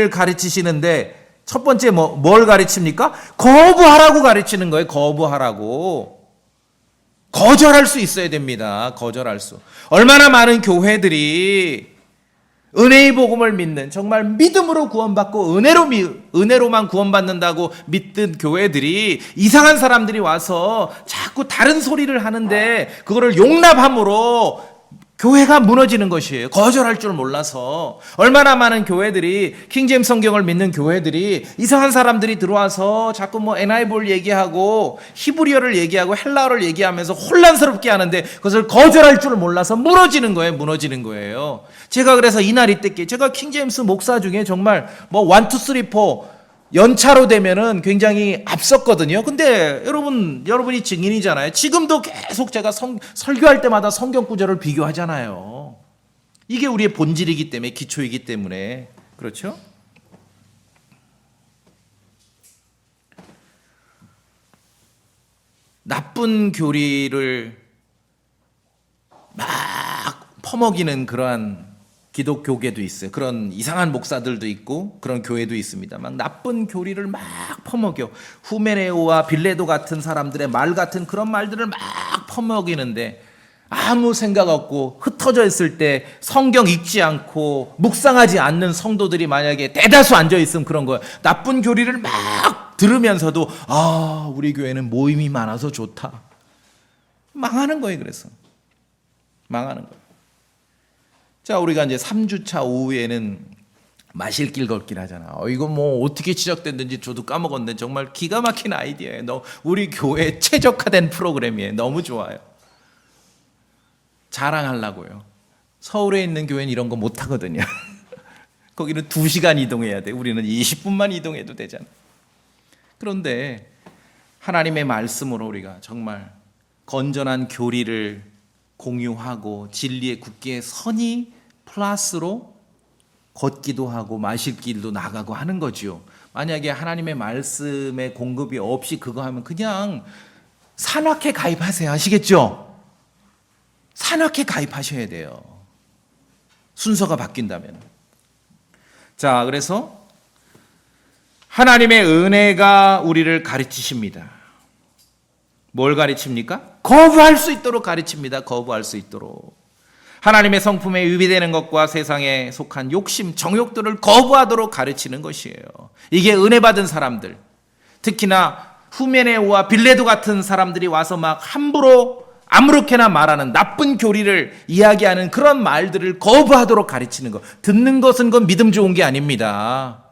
가르치시는데 첫 번째 뭘 가르칩니까? 거부하라고 가르치는 거예요. 거부하라고. 거절할 수 있어야 됩니다. 거절할 수. 얼마나 많은 교회들이 은혜의 복음을 믿는, 정말 믿음으로 구원받고 은혜로만 구원받는다고 믿던 교회들이 이상한 사람들이 와서 자꾸 다른 소리를 하는데 그거를 용납함으로 교회가 무너지는 것이에요. 거절할 줄 몰라서. 얼마나 많은 교회들이, 킹제임스 성경을 믿는 교회들이 이상한 사람들이 들어와서 자꾸 NIV를 얘기하고 히브리어를 얘기하고 헬라어를 얘기하면서 혼란스럽게 하는데 그것을 거절할 줄 몰라서 무너지는 거예요. 제가 그래서 이날 이때께 제가 킹제임스 목사 중에 정말 1, 2, 3, 4 연차로 되면은 굉장히 앞섰거든요. 근데 여러분이 증인이잖아요. 지금도 계속 제가 설교할 때마다 성경 구절을 비교하잖아요. 이게 우리의 본질이기 때문에, 기초이기 때문에. 그렇죠? 나쁜 교리를 막 퍼먹이는 그러한 기독교계도 있어요. 그런 이상한 목사들도 있고 그런 교회도 있습니다. 막 나쁜 교리를 막 퍼먹여. 후메네오와 빌레도 같은 사람들의 말 같은 그런 말들을 막 퍼먹이는데 아무 생각 없고 흩어져 있을 때 성경 읽지 않고 묵상하지 않는 성도들이 만약에 대다수 앉아 있으면 그런 거예요. 나쁜 교리를 막 들으면서도 우리 교회는 모임이 많아서 좋다. 망하는 거예요. 그래서 망하는 거예요. 자, 우리가 이제 3주차 오후에는 마실 길 걷기를 하잖아. 이거 어떻게 시작됐는지 저도 까먹었는데 정말 기가 막힌 아이디어예요. 우리 교회에 최적화된 프로그램이에요. 너무 좋아요. 자랑하려고요. 서울에 있는 교회는 이런 거 못 하거든요. 거기는 2시간 이동해야 돼. 우리는 20분만 이동해도 되잖아. 그런데 하나님의 말씀으로 우리가 정말 건전한 교리를 공유하고 진리에 굳게 선이 플러스로 걷기도 하고 마실 길도 나가고 하는 거죠. 만약에 하나님의 말씀의 공급이 없이 그거 하면 그냥 산악회 가입하세요. 아시겠죠? 산악회 가입하셔야 돼요. 순서가 바뀐다면. 자, 그래서 하나님의 은혜가 우리를 가르치십니다. 뭘 가르칩니까? 거부할 수 있도록 가르칩니다. 거부할 수 있도록. 하나님의 성품에 위배되는 것과 세상에 속한 욕심, 정욕들을 거부하도록 가르치는 것이에요. 이게 은혜 받은 사람들, 특히나 후메네오와 빌레도 같은 사람들이 와서 막 함부로 아무렇게나 말하는 나쁜 교리를 이야기하는 그런 말들을 거부하도록 가르치는 것. 듣는 것은 그건 믿음 좋은 게 아닙니다.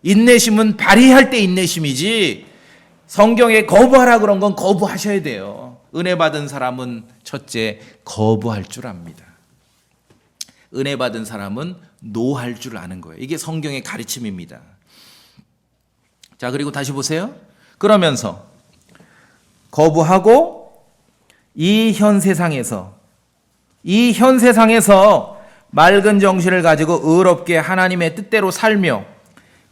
인내심은 발휘할 때 인내심이지 성경에 거부하라 그런 건 거부하셔야 돼요. 은혜 받은 사람은 첫째 거부할 줄 압니다. 은혜 받은 사람은 노할 줄 아는 거예요. 이게 성경의 가르침입니다. 자, 그리고 다시 보세요. 그러면서 거부하고 이 현 세상에서 맑은 정신을 가지고 의롭게 하나님의 뜻대로 살며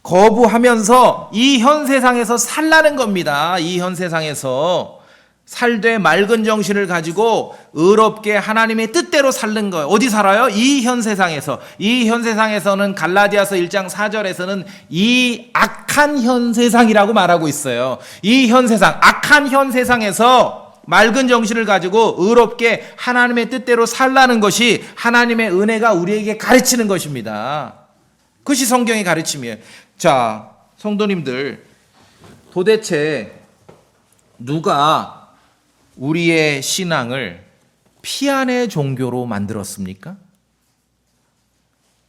거부하면서 이 현 세상에서 살라는 겁니다. 이 현 세상에서 살되 맑은 정신을 가지고 의롭게 하나님의 뜻대로 살는 거예요. 어디 살아요? 이 현 세상에서. 이 현 세상에서는 갈라디아서 1장 4절에서는 이 악한 현 세상이라고 말하고 있어요. 이 현 세상, 악한 현 세상에서 맑은 정신을 가지고 의롭게 하나님의 뜻대로 살라는 것이 하나님의 은혜가 우리에게 가르치는 것입니다. 그것이 성경의 가르침이에요. 자, 성도님들, 도대체 누가 우리의 신앙을 피안의 종교로 만들었습니까?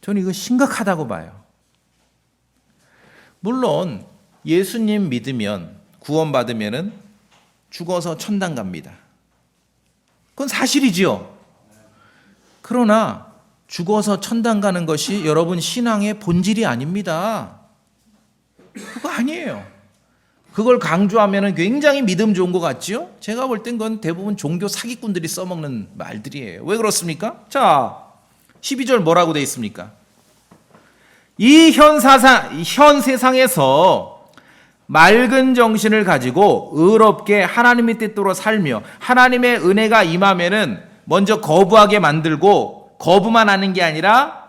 저는 이거 심각하다고 봐요. 물론 예수님 믿으면 구원받으면은 죽어서 천당 갑니다. 그건 사실이지요. 그러나 죽어서 천당 가는 것이 여러분 신앙의 본질이 아닙니다. 그거 아니에요. 그걸 강조하면 굉장히 믿음 좋은 것 같지요? 제가 볼 땐 그건 대부분 종교 사기꾼들이 써먹는 말들이에요. 왜 그렇습니까? 자, 12절 뭐라고 되어 있습니까? 이 현 세상에서 맑은 정신을 가지고 의롭게 하나님의 뜻대로 살며 하나님의 은혜가 임하면은 먼저 거부하게 만들고 거부만 하는 게 아니라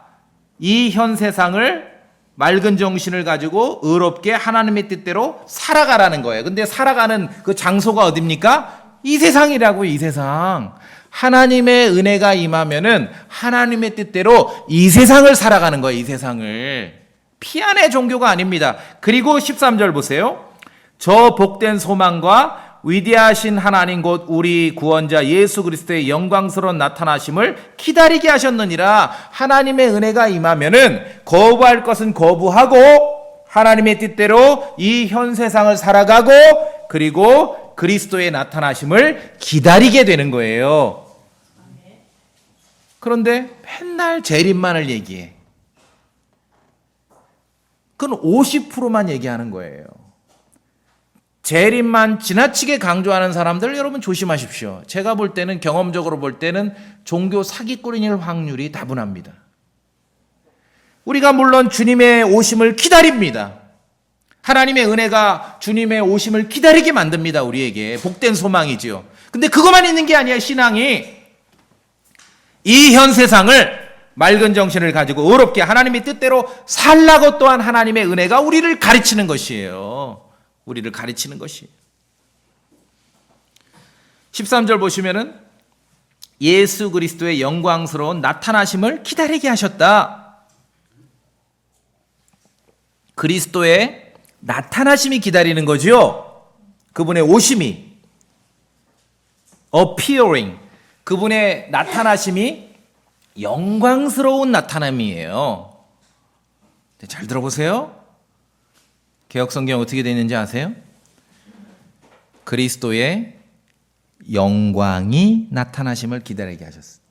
이 현 세상을 맑은 정신을 가지고 의롭게 하나님의 뜻대로 살아가라는 거예요. 근데 살아가는 그 장소가 어딥니까? 이 세상이라고. 이 세상. 하나님의 은혜가 임하면은 하나님의 뜻대로 이 세상을 살아가는 거예요. 이 세상을. 피안의 종교가 아닙니다. 그리고 13절 보세요. 저 복된 소망과 위대하신 하나님 곧 우리 구원자 예수 그리스도의 영광스러운 나타나심을 기다리게 하셨느니라. 하나님의 은혜가 임하면은 거부할 것은 거부하고 하나님의 뜻대로 이 현 세상을 살아가고 그리고 그리스도의 나타나심을 기다리게 되는 거예요. 그런데 맨날 재림만을 얘기해. 그건 50%만 얘기하는 거예요. 재림만 지나치게 강조하는 사람들 여러분 조심하십시오. 제가 볼 때는 경험적으로 볼 때는 종교 사기꾼일 확률이 다분합니다. 우리가 물론 주님의 오심을 기다립니다. 하나님의 은혜가 주님의 오심을 기다리게 만듭니다. 우리에게 복된 소망이지요. 근데 그것만 있는 게 아니야. 신앙이 이 현 세상을 맑은 정신을 가지고 의롭게 하나님의 뜻대로 살라고 또한 하나님의 은혜가 우리를 가르치는 것이에요. 우리를 가르치는 것이에요. 13절 보시면은 예수 그리스도의 영광스러운 나타나심을 기다리게 하셨다. 그리스도의 나타나심이 기다리는 거죠. 그분의 오심이 appearing, 그분의 나타나심이 영광스러운 나타남이에요. 잘 들어보세요. 개역성경 어떻게 되어 있는지 아세요? 그리스도의 영광이 나타나심을 기다리게 하셨어요.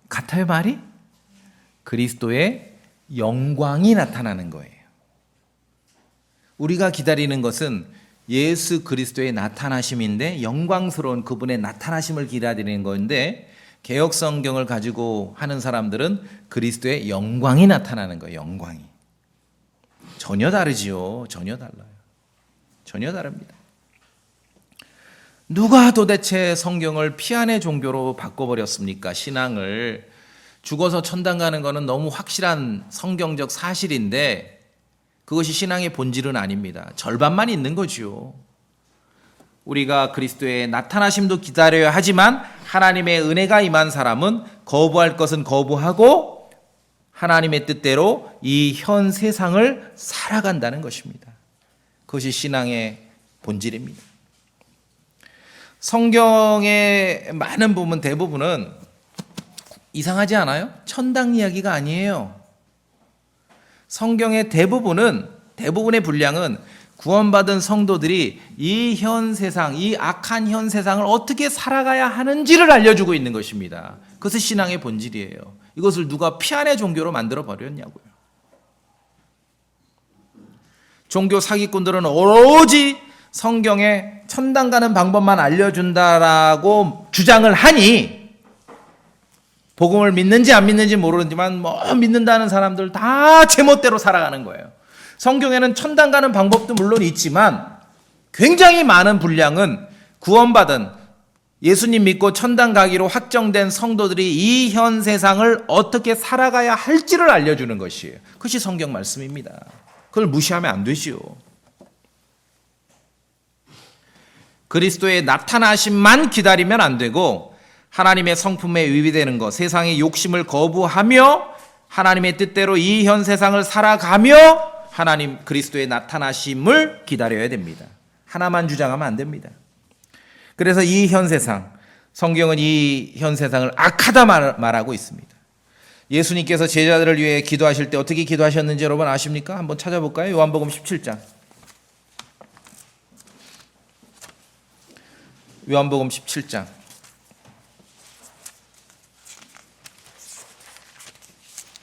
같아요, 말이? 그리스도의 영광이 나타나는 거예요. 우리가 기다리는 것은 예수 그리스도의 나타나심인데 영광스러운 그분의 나타나심을 기다리는 건데 개역 성경을 가지고 하는 사람들은 그리스도의 영광이 나타나는 거예요. 영광이. 전혀 다르지요. 전혀 달라요. 전혀 다릅니다. 누가 도대체 성경을 피안의 종교로 바꿔버렸습니까? 신앙을. 죽어서 천당 가는 것은 너무 확실한 성경적 사실인데 그것이 신앙의 본질은 아닙니다. 절반만 있는 거죠. 우리가 그리스도의 나타나심도 기다려야 하지만 하나님의 은혜가 임한 사람은 거부할 것은 거부하고 하나님의 뜻대로 이 현 세상을 살아간다는 것입니다. 그것이 신앙의 본질입니다. 성경의 많은 부분 대부분은 이상하지 않아요? 천당 이야기가 아니에요. 성경의 대부분의 분량은 구원받은 성도들이 이 현 세상, 이 악한 현 세상을 어떻게 살아가야 하는지를 알려주고 있는 것입니다. 그것이 신앙의 본질이에요. 이것을 누가 피안의 종교로 만들어 버렸냐고요. 종교 사기꾼들은 오로지 성경에 천당 가는 방법만 알려준다라고 주장을 하니 복음을 믿는지 안 믿는지 모르지만 믿는다는 사람들 다 제멋대로 살아가는 거예요. 성경에는 천당 가는 방법도 물론 있지만 굉장히 많은 분량은 구원받은 예수님 믿고 천당 가기로 확정된 성도들이 이 현 세상을 어떻게 살아가야 할지를 알려주는 것이에요. 그것이 성경 말씀입니다. 그걸 무시하면 안 되지요. 그리스도의 나타나심만 기다리면 안 되고 하나님의 성품에 위배되는 것, 세상의 욕심을 거부하며 하나님의 뜻대로 이 현 세상을 살아가며 하나님 그리스도의 나타나심을 기다려야 됩니다. 하나만 주장하면 안 됩니다. 그래서 이 현 세상, 성경은 이 현 세상을 악하다 말하고 있습니다. 예수님께서 제자들을 위해 기도하실 때 어떻게 기도하셨는지 여러분 아십니까? 한번 찾아볼까요? 요한복음 17장. 요한복음 17장.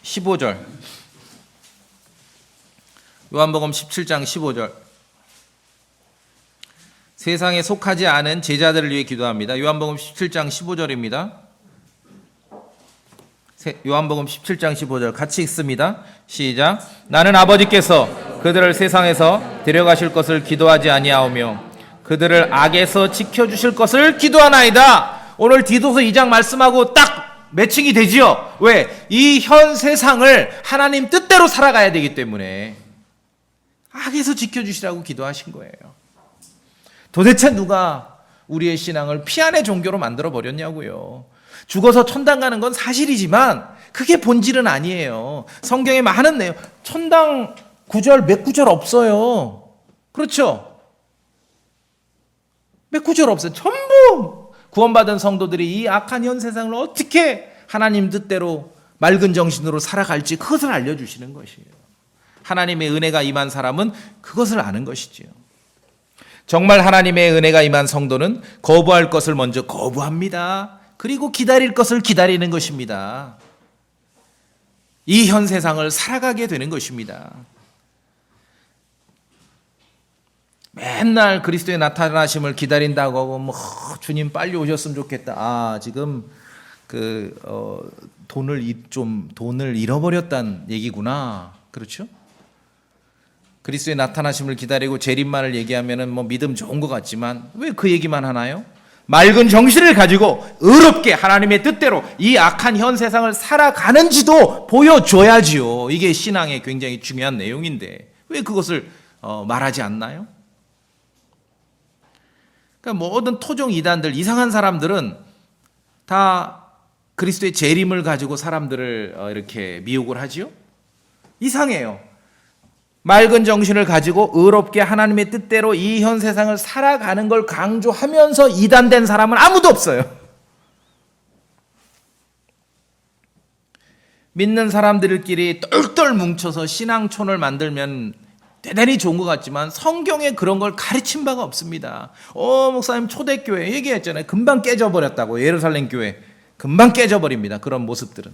15절. 요한복음 17장 15절. 세상에 속하지 않은 제자들을 위해 기도합니다. 요한복음 17장 15절입니다. 요한복음 17장 15절 같이 읽습니다. 시작. 나는 아버지께서 그들을 세상에서 데려가실 것을 기도하지 아니하오며 그들을 악에서 지켜주실 것을 기도하나이다. 오늘 디도서 2장 말씀하고 딱 매칭이 되지요. 왜? 이 현 세상을 하나님 뜻대로 살아가야 되기 때문에 악에서 지켜주시라고 기도하신 거예요. 도대체 누가 우리의 신앙을 피안의 종교로 만들어 버렸냐고요. 죽어서 천당 가는 건 사실이지만 그게 본질은 아니에요. 성경에 많은 내용, 천당 구절 몇 구절 없어요. 그렇죠? 몇 구절 없어요. 전부 구원받은 성도들이 이 악한 현 세상을 어떻게 하나님 뜻대로 맑은 정신으로 살아갈지 그것을 알려주시는 것이에요. 하나님의 은혜가 임한 사람은 그것을 아는 것이지요. 정말 하나님의 은혜가 임한 성도는 거부할 것을 먼저 거부합니다. 그리고 기다릴 것을 기다리는 것입니다. 이 현 세상을 살아가게 되는 것입니다. 맨날 그리스도의 나타나심을 기다린다고 하고 주님 빨리 오셨으면 좋겠다. 지금 돈을 잃어버렸다는 얘기구나. 그렇죠? 그리스도의 나타나심을 기다리고 재림만을 얘기하면은 믿음 좋은 것 같지만 왜 그 얘기만 하나요? 맑은 정신을 가지고 의롭게 하나님의 뜻대로 이 악한 현 세상을 살아가는지도 보여줘야지요. 이게 신앙의 굉장히 중요한 내용인데 왜 그것을 말하지 않나요? 그러니까 모든 토종 이단들, 이상한 사람들은 다 그리스도의 재림을 가지고 사람들을 이렇게 미혹을 하지요. 이상해요. 맑은 정신을 가지고 의롭게 하나님의 뜻대로 이 현 세상을 살아가는 걸 강조하면서 이단된 사람은 아무도 없어요. 믿는 사람들끼리 똘똘 뭉쳐서 신앙촌을 만들면 대단히 좋은 것 같지만 성경에 그런 걸 가르친 바가 없습니다. 목사님 초대교회 얘기했잖아요. 금방 깨져버렸다고. 예루살렘 교회 금방 깨져버립니다. 그런 모습들은.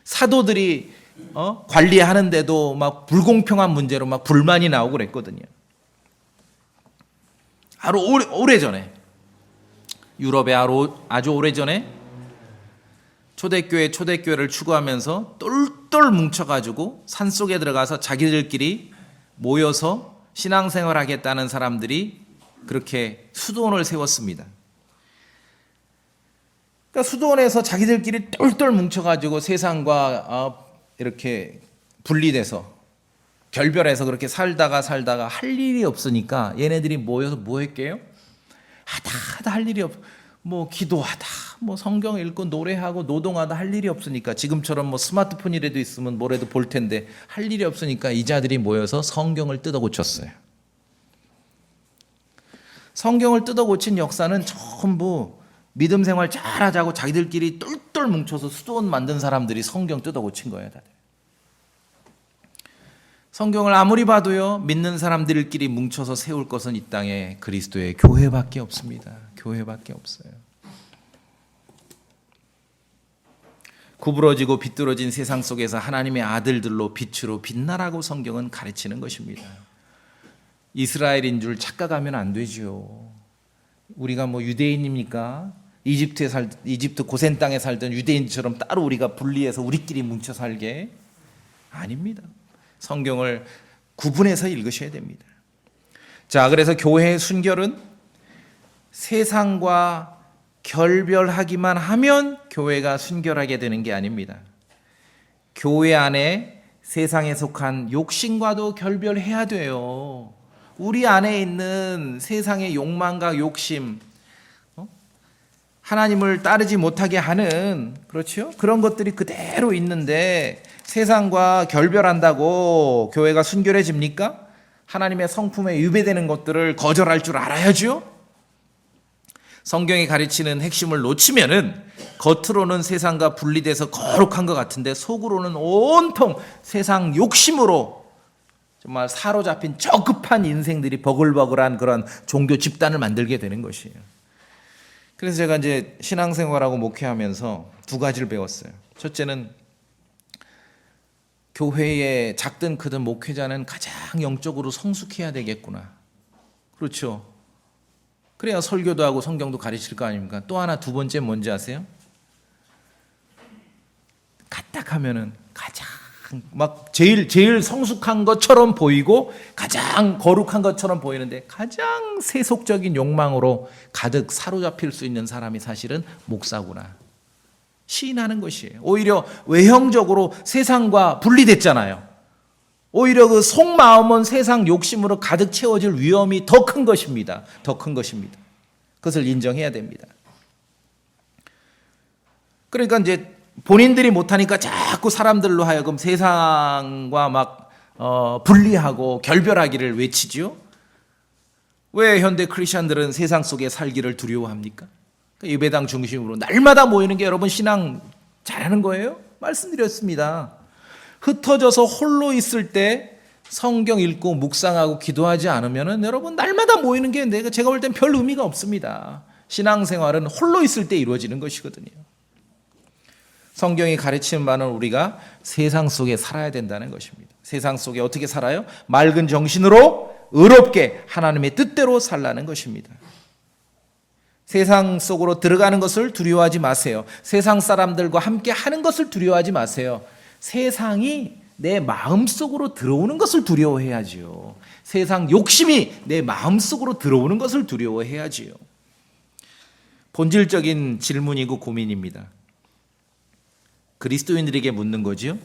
사도들이 관리하는데도 막 불공평한 문제로 막 불만이 나오고 그랬거든요. 바로 오래전에, 유럽에 아주 오래전에 초대교회를 추구하면서 똘똘 뭉쳐가지고 산속에 들어가서 자기들끼리 모여서 신앙생활 하겠다는 사람들이 그렇게 수도원을 세웠습니다. 그러니까 수도원에서 자기들끼리 똘똘 뭉쳐가지고 세상과 이렇게 분리돼서 결별해서 그렇게 살다가 할 일이 없으니까 얘네들이 모여서 뭐 했게요? 하다 할 일이 뭐 기도하다, 뭐 성경 읽고 노래하고 노동하다 할 일이 없으니까, 지금처럼 뭐 스마트폰이라도 있으면 뭐라도 볼 텐데 할 일이 없으니까 이 자들이 모여서 성경을 뜯어 고쳤어요. 성경을 뜯어 고친 역사는 전부 믿음 생활 잘하자고 자기들끼리 똘똘 뭉쳐서 수도원 만든 사람들이 성경 뜯어 고친 거예요, 다들. 성경을 아무리 봐도요, 믿는 사람들끼리 뭉쳐서 세울 것은 이 땅에 그리스도의 교회밖에 없습니다. 교회밖에 없어요. 구부러지고 비뚤어진 세상 속에서 하나님의 아들들로 빛으로 빛나라고 성경은 가르치는 것입니다. 이스라엘인 줄 착각하면 안 되지요. 우리가 뭐 유대인입니까? 이집트 고센 땅에 살던 유대인처럼 따로 우리가 분리해서 우리끼리 뭉쳐 살게? 아닙니다. 성경을 구분해서 읽으셔야 됩니다. 자, 그래서 교회의 순결은 세상과 결별하기만 하면 교회가 순결하게 되는 게 아닙니다. 교회 안에 세상에 속한 욕심과도 결별해야 돼요. 우리 안에 있는 세상의 욕망과 욕심, 하나님을 따르지 못하게 하는, 그렇죠? 그런 것들이 그대로 있는데 세상과 결별한다고 교회가 순결해집니까? 하나님의 성품에 위배되는 것들을 거절할 줄 알아야죠. 성경이 가르치는 핵심을 놓치면은 겉으로는 세상과 분리돼서 거룩한 것 같은데 속으로는 온통 세상 욕심으로 정말 사로잡힌 저급한 인생들이 버글버글한 그런 종교 집단을 만들게 되는 것이에요. 그래서 제가 이제 신앙생활하고 목회하면서 두 가지를 배웠어요. 첫째는 교회에 작든 크든 목회자는 가장 영적으로 성숙해야 되겠구나. 그렇죠. 그래야 설교도 하고 성경도 가르칠 거 아닙니까? 또 하나, 두 번째 뭔지 아세요? 까딱하면은 가장 막 제일 성숙한 것처럼 보이고 가장 거룩한 것처럼 보이는데 가장 세속적인 욕망으로 가득 사로잡힐 수 있는 사람이 사실은 목사구나. 시인하는 것이에요. 오히려 외형적으로 세상과 분리됐잖아요. 오히려 그 속마음은 세상 욕심으로 가득 채워질 위험이 더 큰 것입니다. 더 큰 것입니다. 그것을 인정해야 됩니다. 그러니까 이제 본인들이 못하니까 자꾸 사람들로 하여금 세상과 막 분리하고 결별하기를 외치지요. 왜 현대 크리스천들은 세상 속에 살기를 두려워합니까? 예배당 중심으로 날마다 모이는 게 여러분 신앙 잘하는 거예요? 말씀드렸습니다. 흩어져서 홀로 있을 때 성경 읽고 묵상하고 기도하지 않으면 여러분 날마다 모이는 게 제가 볼 땐 별 의미가 없습니다. 신앙생활은 홀로 있을 때 이루어지는 것이거든요. 성경이 가르치는 바는 우리가 세상 속에 살아야 된다는 것입니다. 세상 속에 어떻게 살아요? 맑은 정신으로 의롭게 하나님의 뜻대로 살라는 것입니다. 세상 속으로 들어가는 것을 두려워하지 마세요. 세상 사람들과 함께 하는 것을 두려워하지 마세요. 세상이 내 마음속으로 들어오는 것을 두려워해야지요. 세상 욕심이 내 마음속으로 들어오는 것을 두려워해야지요. 본질적인 질문이고 고민입니다. 그리스도인들에게 묻는 거지요.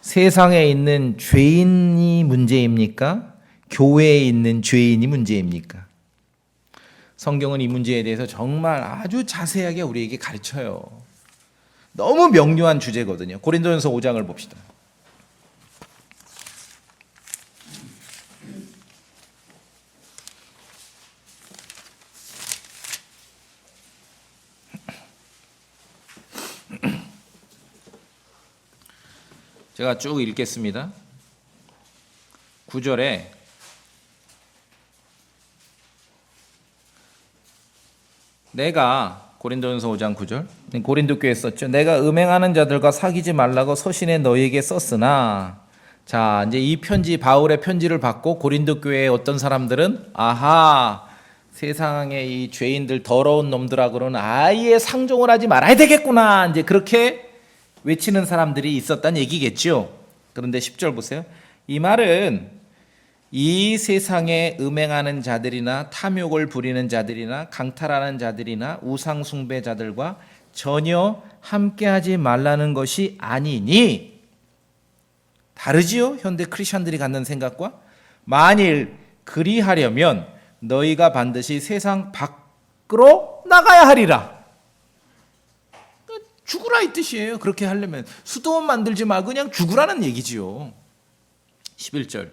세상에 있는 죄인이 문제입니까? 교회에 있는 죄인이 문제입니까? 성경은 이 문제에 대해서 정말 아주 자세하게 우리에게 가르쳐요. 너무 명료한 주제거든요. 고린도전서 5장을 봅시다. 제가 쭉 읽겠습니다. 9절에 내가 고린도전서 5장 9절 고린도 교회에 썼죠. 내가 음행하는 자들과 사귀지 말라고 서신에 너희에게 썼으나 자 이제 이 편지 바울의 편지를 받고 고린도 교회의 어떤 사람들은 아하 세상에 이 죄인들 더러운 놈들하고는 아예 상종을 하지 말아야 되겠구나. 이제 그렇게 외치는 사람들이 있었다는 얘기겠죠. 그런데 10절 보세요. 이 말은 이 세상에 음행하는 자들이나 탐욕을 부리는 자들이나 강탈하는 자들이나 우상 숭배자들과 전혀 함께하지 말라는 것이 아니니, 다르지요? 현대 크리스천들이 갖는 생각과. 만일 그리하려면 너희가 반드시 세상 밖으로 나가야 하리라. 죽으라 이 뜻이에요. 그렇게 하려면 수도원 만들지 말고 그냥 죽으라는 얘기지요. 11절.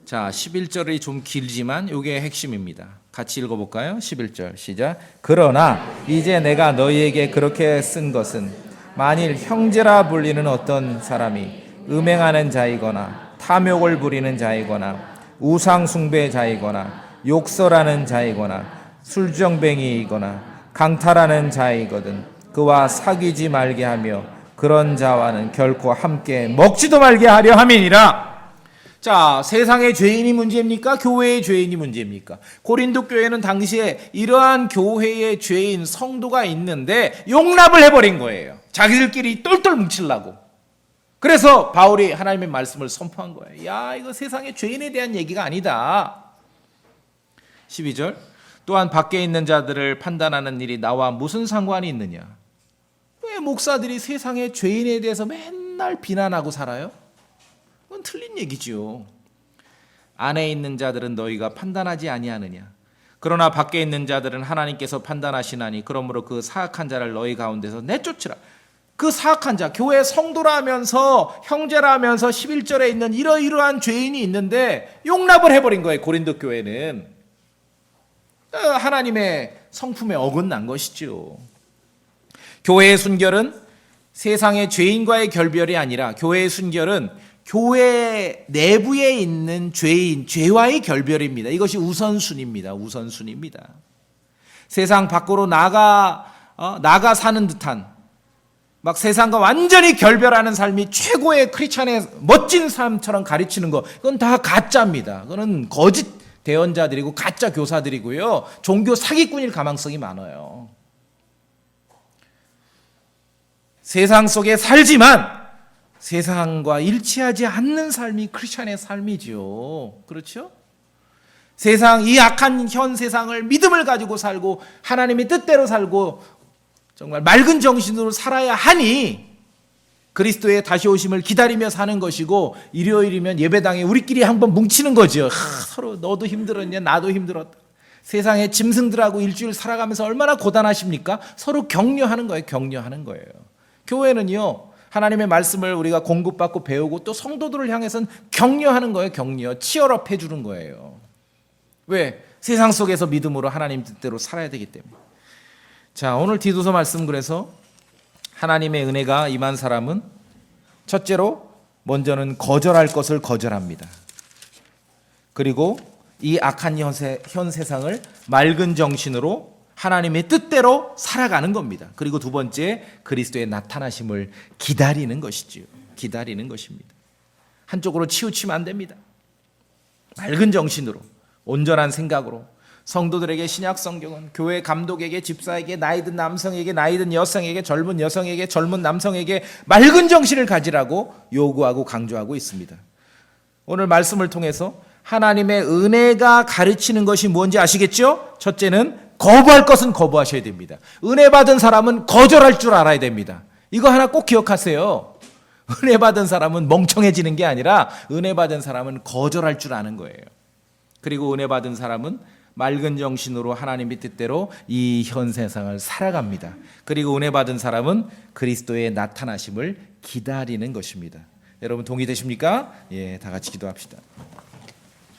자, 11절이 좀 길지만 이게 핵심입니다. 같이 읽어볼까요? 11절 시작. 그러나 이제 내가 너희에게 그렇게 쓴 것은 만일 형제라 불리는 어떤 사람이 음행하는 자이거나 탐욕을 부리는 자이거나 우상 숭배자이거나 욕설하는 자이거나 술정뱅이이거나 강탈하는 자이거든 그와 사귀지 말게 하며 그런 자와는 결코 함께 먹지도 말게 하려 함이니라. 자, 세상의 죄인이 문제입니까? 교회의 죄인이 문제입니까? 고린도 교회는 당시에 이러한 교회의 죄인 성도가 있는데 용납을 해버린 거예요. 자기들끼리 똘똘 뭉치려고. 그래서 바울이 하나님의 말씀을 선포한 거예요. 야, 이거 세상의 죄인에 대한 얘기가 아니다. 12절. 또한 밖에 있는 자들을 판단하는 일이 나와 무슨 상관이 있느냐? 왜 목사들이 세상의 죄인에 대해서 맨날 비난하고 살아요? 그건 틀린 얘기지요. 안에 있는 자들은 너희가 판단하지 아니하느냐? 그러나 밖에 있는 자들은 하나님께서 판단하시나니 그러므로 그 사악한 자를 너희 가운데서 내쫓으라. 그 사악한 자, 교회 성도라면서 형제라면서 11절에 있는 이러이러한 죄인이 있는데 용납을 해버린 거예요. 고린도 교회는. 하나님의 성품에 어긋난 것이죠. 교회의 순결은 세상의 죄인과의 결별이 아니라 교회의 순결은 교회 내부에 있는 죄인, 죄와의 결별입니다. 이것이 우선순위입니다. 우선순위입니다. 세상 밖으로 나가 사는 듯한 막 세상과 완전히 결별하는 삶이 최고의 크리스찬의 멋진 삶처럼 가르치는 거, 그건 다 가짜입니다. 그거는 거짓 대언자들이고 가짜 교사들이고요. 종교 사기꾼일 가망성이 많아요. 세상 속에 살지만 세상과 일치하지 않는 삶이 크리스찬의 삶이지요. 그렇죠? 세상, 이 악한 현 세상을 믿음을 가지고 살고 하나님의 뜻대로 살고 정말 맑은 정신으로 살아야 하니 그리스도의 다시 오심을 기다리며 사는 것이고, 일요일이면 예배당에 우리끼리 한번 뭉치는 거죠. 서로 너도 힘들었냐 나도 힘들었다. 세상의 짐승들하고 일주일 살아가면서 얼마나 고단하십니까? 서로 격려하는 거예요. 격려하는 거예요. 교회는요, 하나님의 말씀을 우리가 공급받고 배우고 또 성도들을 향해서는 격려하는 거예요. 격려, 치열업 해주는 거예요. 왜? 세상 속에서 믿음으로 하나님 뜻대로 살아야 되기 때문에. 자, 오늘 디도서 말씀, 그래서 하나님의 은혜가 임한 사람은 첫째로 먼저는 거절할 것을 거절합니다. 그리고 이 악한 현 세상을 맑은 정신으로 하나님의 뜻대로 살아가는 겁니다. 그리고 두 번째, 그리스도의 나타나심을 기다리는 것이지요. 기다리는 것입니다. 한쪽으로 치우치면 안 됩니다. 맑은 정신으로, 온전한 생각으로. 성도들에게 신약 성경은 교회 감독에게, 집사에게, 나이든 남성에게, 나이든 여성에게, 젊은 여성에게, 젊은 남성에게 맑은 정신을 가지라고 요구하고 강조하고 있습니다. 오늘 말씀을 통해서 하나님의 은혜가 가르치는 것이 뭔지 아시겠죠? 첫째는 거부할 것은 거부하셔야 됩니다. 은혜 받은 사람은 거절할 줄 알아야 됩니다. 이거 하나 꼭 기억하세요. 은혜 받은 사람은 멍청해지는 게 아니라 은혜 받은 사람은 거절할 줄 아는 거예요. 그리고 은혜 받은 사람은 맑은 정신으로 하나님의 뜻대로 이 현 세상을 살아갑니다. 그리고 은혜 받은 사람은 그리스도의 나타나심을 기다리는 것입니다. 여러분 동의되십니까? 예, 다 같이 기도합시다.